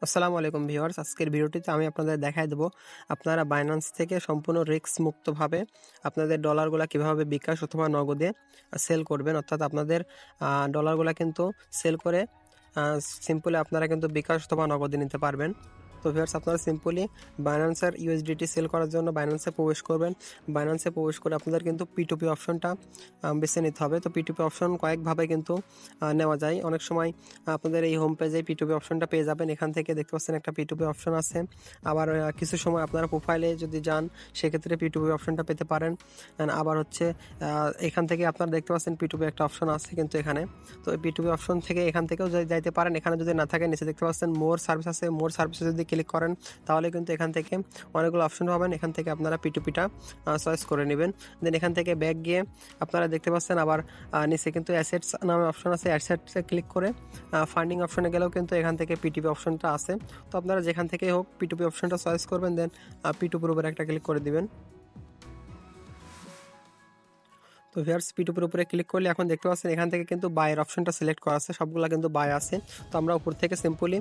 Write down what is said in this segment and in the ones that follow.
আসসালামু আলাইকুম ভিউয়ার্স। আজকের ভিডিওটিতে আমি আপনাদের দেখায় দেব আপনারা বাইন্যান্স থেকে সম্পূর্ণ রিস্ক মুক্তভাবে আপনাদের ডলারগুলা কিভাবে বিকাশ অথবা নগদে সেল করবেন। অর্থাৎ আপনাদের ডলারগুলা কিন্তু সেল করে সিম্পলি আপনারা কিন্তু বিকাশ অথবা নগদে নিতে পারবেন। তো ভিউয়ার্স, আপনারা সিম্পলি বাইন্যান্সের ইউএসডিটি সেল করার জন্য বাইন্যান্সে প্রবেশ করবেন। বাইন্যান্সে প্রবেশ করে আপনাদের কিন্তু P2P অপশনটা বেছে নিতে হবে। তো P2P অপশন কয়েকভাবে কিন্তু নেওয়া যায়। অনেক সময় আপনাদের এই হোম পেজে P2P অপশনটা পেয়ে যাবেন। এখান থেকে দেখতে পাচ্ছেন একটা P2P অপশন আছে। আবার কিছু সময় আপনারা প্রোফাইলে যদি যান সেক্ষেত্রে P2P অপশনটা পেতে পারেন। আবার হচ্ছে এখান থেকে আপনারা দেখতে পাচ্ছেন P2P একটা অপশন আছে কিন্তু এখানে। তো এই P2P অপশন থেকে এখান থেকেও যাইতে পারেন। এখানে যদি না থাকে নিচে দেখতে পাচ্ছেন মোর সার্ভিস আছে। মোর সার্ভিসে যদি ক্লিক করেন তাহলে কিন্তু এখান থেকে অনেকগুলো অপশন পাবেন। এখান থেকে আপনারা P2Pটা চয়েস করে নেবেন। দেন এখান থেকে ব্যাক গিয়ে আপনারা দেখতে পাচ্ছেন আবার নিচে কিন্তু অ্যাসেটস নামে অপশন আছে। অ্যাসেটসে ক্লিক করে ফান্ডিং অপশনে গেলেও কিন্তু এখান থেকে P2P অপশনটা আছে। তো আপনারা যেখান থেকেই হোক P2P অপশনটা চয়েস করবেন, দেন P2P-র উপরে একটা ক্লিক করে দিবেন। তো ভিউয়ার্স, P2P-র উপরে ক্লিক করলে এখন দেখতে পাচ্ছেন এখান থেকে কিন্তু বায়ের অপশনটা সিলেক্ট করা আছে। সবগুলা কিন্তু বাই আছে। তো আমরা উপর থেকে সিম্পলি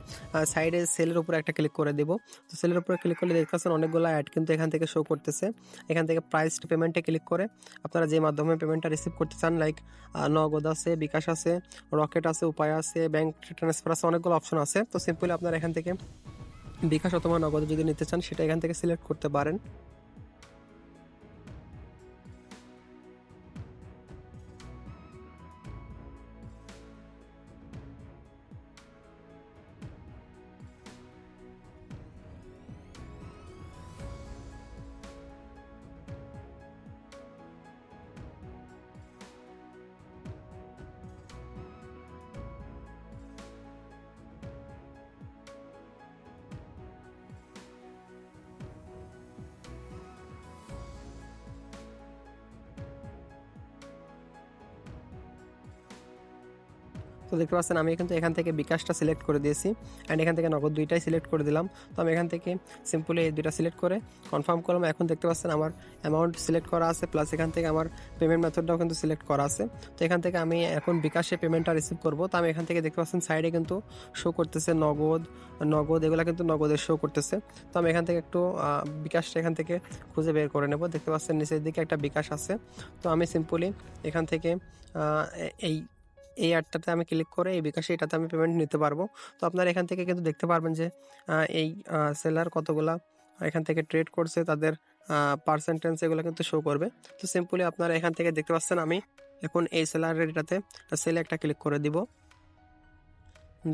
সাইডে সেলের উপরে একটা ক্লিক করে দেব। তো সেলের উপরে ক্লিক করলে দেখতে পাচ্ছেন অনেকগুলো অ্যাড কিন্তু এখান থেকে শো করতেছে। এখান থেকে প্রাইস পেমেন্টে ক্লিক করে আপনারা যে মাধ্যমে পেমেন্টটা রিসিভ করতে চান, লাইক নগদ আছে, বিকাশ আছে, রকেট আছে, উপায় আছে, ব্যাংক ট্রান্সফার আছে, অনেকগুলো অপশন আছে। তো সিম্পলি আপনারা এখান থেকে বিকাশ অথবা নগদে যদি নিতে চান সেটা এখান থেকে সিলেক্ট করতে পারেন। তো দেখতে পাচ্ছেন আমি কিন্তু এখান থেকে বিকাশটা সিলেক্ট করে দিয়েছি অ্যান্ড এখান থেকে নগদ দুইটাই সিলেক্ট করে দিলাম। তো আমি এখান থেকে সিম্পলি এই দুইটা সিলেক্ট করে কনফার্ম করলাম। এখন দেখতে পাচ্ছেন আমার অ্যামাউন্ট সিলেক্ট করা আছে, প্লাস এখান থেকে আমার পেমেন্ট মেথডটাও কিন্তু সিলেক্ট করা আছে। তো এখান থেকে আমি এখন বিকাশে পেমেন্টটা রিসিভ করব। তো আমি এখান থেকে দেখতে পাচ্ছেন সাইডে কিন্তু শো করতেছে নগদ নগদ, এগুলো কিন্তু নগদের শো করতেছে। তো আমি এখান থেকে একটু বিকাশটা এখান থেকে খুঁজে বের করে নেব। দেখতে পাচ্ছেন নিচের দিকে একটা বিকাশ আছে। তো আমি সিম্পলি এখান থেকে এই এই অ্যাডটাতে আমি ক্লিক করে এই বিকাশে এটাতে আমি পেমেন্ট নিতে পারবো। তো আপনারা এখান থেকে কিন্তু দেখতে পারবেন যে এই সেলার কতগুলা এখান থেকে ট্রেড করছে, তাদের পার্সেন্টেজ এগুলো কিন্তু শো করবে। তো সিম্পলি আপনারা এখান থেকে দেখতে পাচ্ছেন আমি এখন এই সেলারের এটাতে সেলে একটা ক্লিক করে দিব।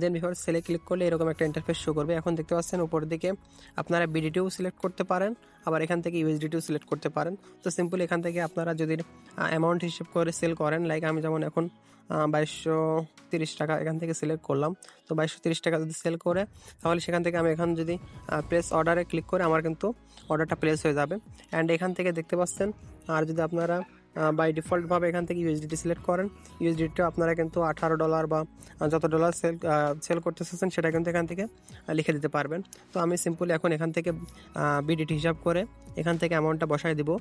দেন বিফোর সেলে ক্লিক করলে এরকম একটা ইন্টারফেস শো করবে। এখন দেখতে পাচ্ছেন উপরের দিকে আপনারা বিডিটিও সিলেক্ট করতে পারেন, আবার এখান থেকে ইউএসডিটিও সিলেক্ট করতে পারেন। তো সিম্পলি এখান থেকে আপনারা যদি অ্যামাউন্ট হিসেব করে সেল করেন, লাইক আমি যেমন এখন 2230 টাকা এখান থেকে সিলেক্ট করলাম। তো 2230 টাকা যদি সেল করে তাহলে সেখান থেকে আমি এখন যদি প্লেস অর্ডারে ক্লিক করে আমার কিন্তু অর্ডারটা প্লেস হয়ে যাবে। অ্যান্ড এখান থেকে দেখতে পাচ্ছেন আর যদি আপনারা বাই ডিফল্টভাবে এখান থেকে ইউএসডিটি সিলেক্ট করেন, ইউএসডিটি আপনারা কিন্তু $18 বা যত ডলার সেল করতে চাচ্ছেন সেটা কিন্তু এখান থেকে লিখে দিতে পারবেন। তো আমি সিম্পলি এখন এখান থেকে বিডিটি হিসাব করে এখান থেকে অ্যামাউন্টটা বসায় দিব।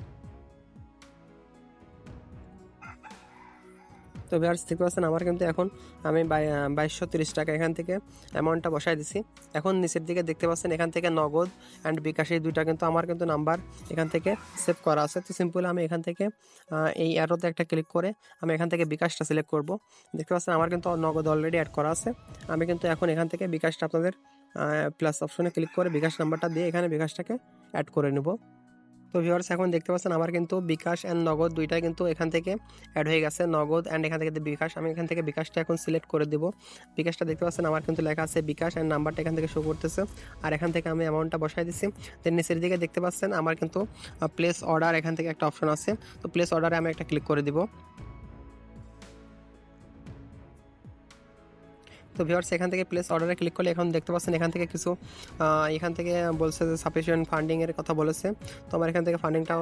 তো ভিউয়ার্স, দেখতে পাচ্ছেন আমার কিন্তু এখন আমি 2230 টাকা এখান থেকে অ্যামাউন্টটা বসায় দিছি। এখন নিচের দিকে দেখতে পাচ্ছেন এখান থেকে নগদ অ্যান্ড বিকাশ এই দুইটা কিন্তু আমার কিন্তু নাম্বার এখান থেকে সেভ করা আছে। তো সিম্পলি আমি এখান থেকে এই অ্যারোতে একটা ক্লিক করে আমি এখান থেকে বিকাশটা সিলেক্ট করব। দেখতে পাচ্ছেন আমার কিন্তু নগদ অলরেডি অ্যাড করা আছে। আমি কিন্তু এখন এখান থেকে বিকাশটা আপনাদের প্লাস অপশনে ক্লিক করে বিকাশ নাম্বারটা দিয়ে এখানে বিকাশটাকে অ্যাড করে নেব। তো ভিউয়ার্স, এখন দেখতে পাচ্ছেন আমার কিন্তু বিকাশ অ্যান্ড নগদ দুইটাই কিন্তু এখান থেকে অ্যাড হয়ে গেছে। নগদ অ্যান্ড এখান থেকে বিকাশ, আমি এখান থেকে বিকাশটা এখন সিলেক্ট করে দেব। বিকাশটা দেখতে পাচ্ছেন আমার কিন্তু লেখা আছে বিকাশ অ্যান্ড নাম্বারটা এখান থেকে শো করতেছে। আর এখান থেকে আমি অ্যামাউন্টটা বসাই দিচ্ছি। দেন নিচের দিকে দেখতে পাচ্ছেন আমার কিন্তু প্লেস অর্ডার এখান থেকে একটা অপশন আছে। তো প্লেস অর্ডারে আমি একটা ক্লিক করে দিব। তো ভিউয়ার্স, এখান থেকে প্লেস অর্ডারে ক্লিক করলে এখন দেখতে পাচ্ছেন এখান থেকে কিছু এখান থেকে বলছে যে সাফিসিয়েন্ট ফান্ডিংয়ের কথা বলেছে। তো আমার এখান থেকে ফান্ডিংটা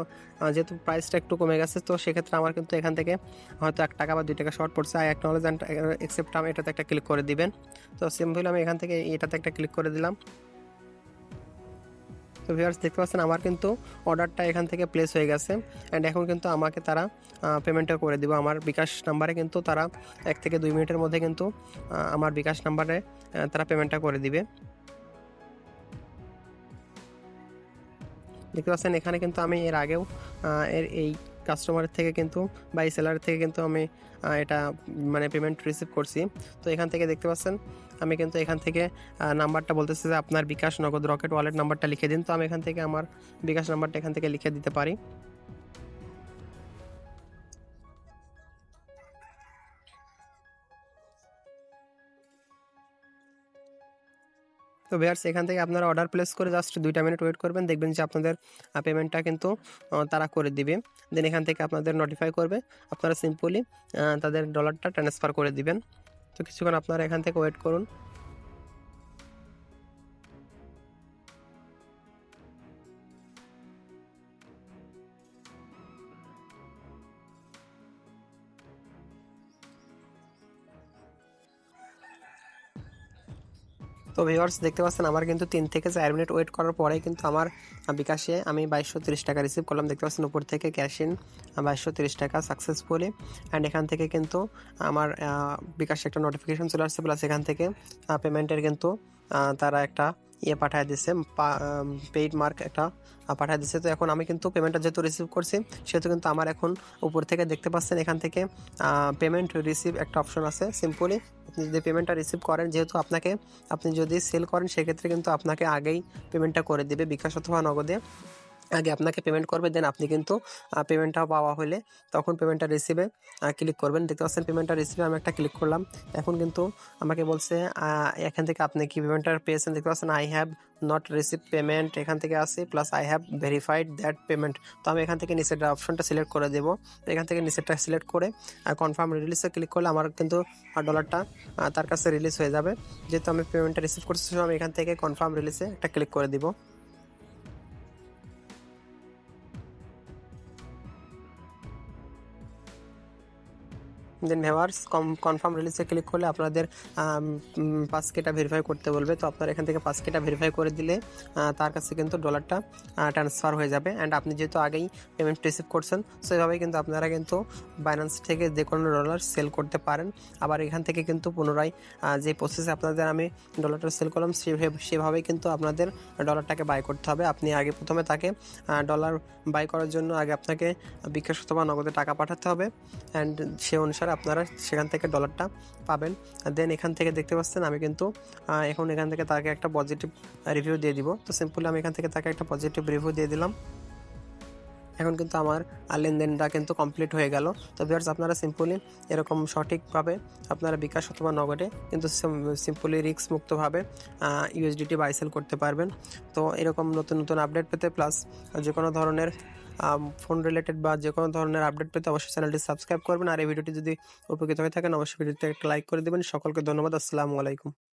যেহেতু প্রাইসটা একটু কমে গেছে, তো সেক্ষেত্রে আমার কিন্তু এখান থেকে হয়তো 1 টাকা বা 2 টাকা শর্ট পড়ছে। আই অ্যাকনোলেজ অ্যান্ড অ্যাকসেপ্ট, এটাতে একটা ক্লিক করে দিবেন। তো সিম্পলি আমি এখান থেকে এটাতে একটা ক্লিক করে দিলাম। তো ভিউয়ার্স, দেখতে পাচ্ছেন আমার কিন্তু অর্ডারটা এখান থেকে প্লেস হয়ে গেছে অ্যান্ড এখন কিন্তু আমাকে তারা পেমেন্টটা করে দিব। আমার বিকাশ নাম্বারে কিন্তু তারা 1 থেকে 2 মিনিটের মধ্যে কিন্তু আমার বিকাশ নাম্বারে তারা পেমেন্টটা করে দিবে। দেখতে পাচ্ছেন এখানে কিন্তু আমি এর আগেও এর এই কাস্টমারের থেকে কিন্তু বা এই সেলারের থেকে কিন্তু আমি এটা মানে পেমেন্ট রিসিভ করছি। তো এখান থেকে দেখতে পাচ্ছেন আমি কিন্তু এখান থেকে নাম্বারটা বলতেছে যে আপনার বিকাশ, নগদ, রকেট ওয়ালেট নাম্বারটা লিখে দিন। তো আমি এখান থেকে আমার বিকাশ নাম্বারটা এখান থেকে লিখে দিতে পারি। তো ভিউয়ার্স এখান থেকে আপনারা অর্ডার প্লেস করে জাস্ট 2টা মিনিট ওয়েট করবেন, দেখবেন যে আপনাদের পেমেন্টটা কিন্তু তারা করে দিবে। দেন এখান থেকে আপনাদের নোটিফাই করবে, আপনারা সিম্পলি তাদের ডলারটা ট্রান্সফার করে দিবেন। তো কিছুক্ষণ আপনারা এখান থেকে ওয়েট করুন। তো ভিউয়ার্স দেখতে পাচ্ছেন আমার কিন্তু 3 থেকে 4 মিনিট ওয়েট করার পরেই কিন্তু আমার বিকাশে আমি 2230 টাকা রিসিভ করলাম। দেখতে পাচ্ছেন উপর থেকে ক্যাশ ইন 2230 টাকা সাকসেসফুলি। অ্যান্ড এখান থেকে কিন্তু আমার বিকাশে একটা নোটিফিকেশন চলে আসছে, প্লাস এখান থেকে পেমেন্টের কিন্তু তারা একটা ইয়ে পাঠায় দিচ্ছে, পেইড মার্ক একটা পাঠায় দিচ্ছে। তো এখন আমি কিন্তু পেমেন্টটা যেহেতু রিসিভ করছি সেহেতু কিন্তু আমার এখন উপর থেকে দেখতে পাচ্ছেন এখান থেকে পেমেন্ট রিসিভ একটা অপশন আছে। সিম্পলি আপনি যদি পেমেন্টটা রিসিভ করেন, যেহেতু আপনি যদি সেল করেন সেক্ষেত্রে কিন্তু আপনাকে আগেই পেমেন্টটা করে দিবে বিকাশ অথবা নগদে। আগে আপনাকে পেমেন্ট করবে, দেন আপনি কিন্তু পেমেন্টটা পাওয়া হলে তখন পেমেন্টটা রিসিভে ক্লিক করবেন। দেখতে পাচ্ছেন পেমেন্টটা রিসিভে আমি একটা ক্লিক করলাম। এখন কিন্তু আমাকে বলছে এখান থেকে আপনি কি পেমেন্টটা পেয়েছেন। দেখতে পাচ্ছেন I have not receive payment এখান থেকে আসে, plus I have verified that payment. তো আমি এখান থেকে নিচের অপশনটা সিলেক্ট করে দেবো। এখান থেকে নিচেরটা সিলেক্ট করে কনফার্ম রিলিজে ক্লিক করলে আমার কিন্তু ডলারটা তার কাছে রিলিজ হয়ে যাবে। যেহেতু আমি পেমেন্টটা রিসিভ করছি, আমি এখান থেকে কনফার্ম রিলিজে একটা ক্লিক করে দিব। দেন ভিউয়ার্স কনফার্ম রিলিজে ক্লিক করলে আপনাদের 5Kটা ভেরিফাই করতে বলবে। তো আপনারা এখান থেকে 5Kটা ভেরিফাই করে দিলে তার কাছে কিন্তু ডলারটা ট্রান্সফার হয়ে যাবে। অ্যান্ড আপনি যেহেতু আগেই পেমেন্ট রিসিভ করছেন, সো এভাবেই কিন্তু আপনারা কিন্তু বাইন্যান্স থেকে যে কোনো ডলার সেল করতে পারেন। আবার এখান থেকে কিন্তু পুনরায় যে প্রসেসে আপনাদের আমি ডলারটা সেল করলাম সেভাবেই কিন্তু আপনাদের ডলারটাকে বাই করতে হবে। আপনি আগে প্রথমে তাকে ডলার বাই করার জন্য আগে আপনাকে বিকাশ অথবা নগদে টাকা পাঠাতে হবে, অ্যান্ড সে অনুসারে আপনারা সেখান থেকে ডলারটা পাবেন। দেন এখান থেকে দেখতে পাচ্ছেন আমি কিন্তু এখন এখান থেকে তাকে একটা পজিটিভ রিভিউ দিয়ে দিব। তো সিম্পলি আমি এখান থেকে তাকে একটা পজিটিভ রিভিউ দিয়ে দিলাম। এখন কিন্তু আমার লেনদেনটা কিন্তু কমপ্লিট হয়ে গেল। তো ভিউয়ার্স আপনারা সিম্পলি এরকম সঠিকভাবে আপনারা বিকাশ অথবা নগদে কিন্তু সিম্পলি রিস্ক মুক্তভাবে ইউএসডিটি বাই সেল করতে পারবেন। তো এরকম নতুন নতুন আপডেট পেতে, প্লাস যে কোনো ধরনের ফোন রিলেটেড বা যে কোনো ধরনের আপডেট পেতে অবশ্যই চ্যানেলটি সাবস্ক্রাইব করবেন। আর এই ভিডিওটি যদি উপকৃত হয়ে থাকেন অবশ্যই ভিডিওতে একটা লাইক করে দেবেন। সকলকে ধন্যবাদ। আসসালামু আলাইকুম।